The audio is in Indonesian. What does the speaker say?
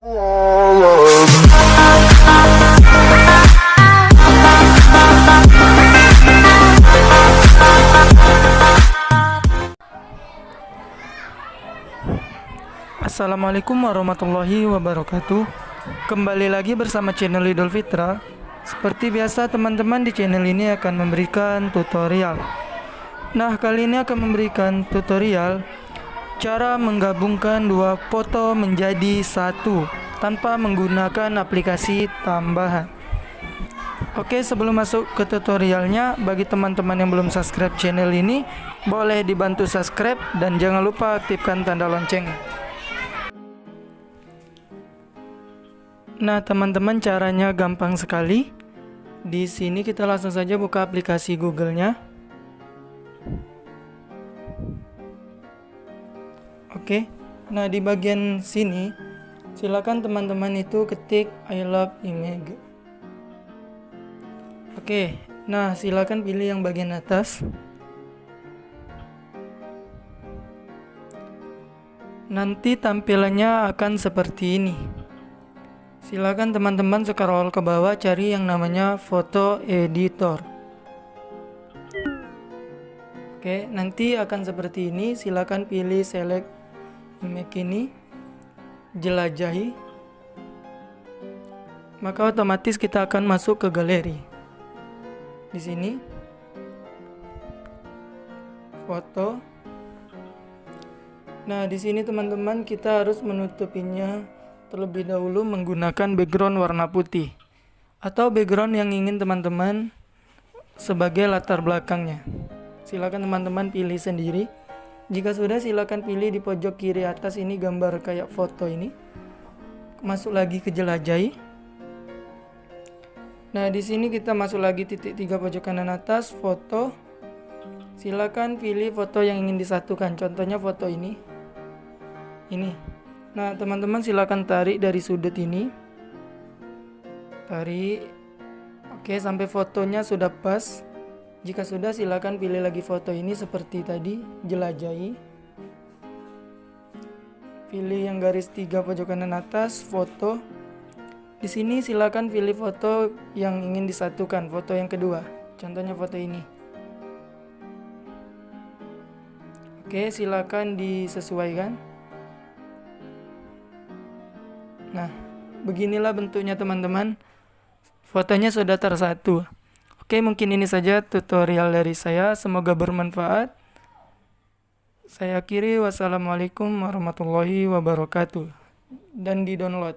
Assalamualaikum warahmatullahi wabarakatuh. Kembali lagi bersama channel Idul Fitra. Seperti biasa teman-teman, di channel ini akan memberikan tutorial. Nah, kali ini akan memberikan tutorial cara menggabungkan dua foto menjadi satu tanpa menggunakan aplikasi tambahan. Oke, sebelum masuk ke tutorialnya, bagi teman-teman yang belum subscribe channel ini, boleh dibantu subscribe dan jangan lupa aktifkan tanda lonceng. Nah, teman-teman, caranya gampang sekali. Di sini kita langsung saja buka aplikasi Google-nya. Oke. Nah, di bagian sini silakan teman-teman itu ketik I love image. Oke. Nah, silakan pilih yang bagian atas. Nanti tampilannya akan seperti ini. Silakan teman-teman scroll ke bawah, cari yang namanya foto editor. Oke, nanti akan seperti ini. Silakan pilih select image ini, jelajahi. Maka otomatis kita akan masuk ke galeri. Di sini foto. Nah, di sini teman-teman kita harus menutupinya terlebih dahulu menggunakan background warna putih atau background yang ingin teman-teman sebagai latar belakangnya. Silakan teman-teman pilih sendiri. Jika sudah, silakan pilih di pojok kiri atas ini gambar kayak foto ini. Masuk lagi ke jelajahi. Nah, di sini kita masuk lagi titik 3 pojok kanan atas foto. Silakan pilih foto yang ingin disatukan. Contohnya foto ini. Ini. Nah, teman-teman silakan tarik dari sudut ini. Tarik. Oke, sampai fotonya sudah pas. Jika sudah, silakan pilih lagi foto ini seperti tadi, jelajahi. Pilih yang garis 3 pojok kanan atas, foto. Di sini silakan pilih foto yang ingin disatukan, foto yang kedua. Contohnya foto ini. Oke, silakan disesuaikan. Nah, beginilah bentuknya teman-teman. Fotonya sudah tersatu. Oke, mungkin ini saja tutorial dari saya. Semoga bermanfaat. Saya akhiri. Wassalamualaikum warahmatullahi wabarakatuh. Dan di-download.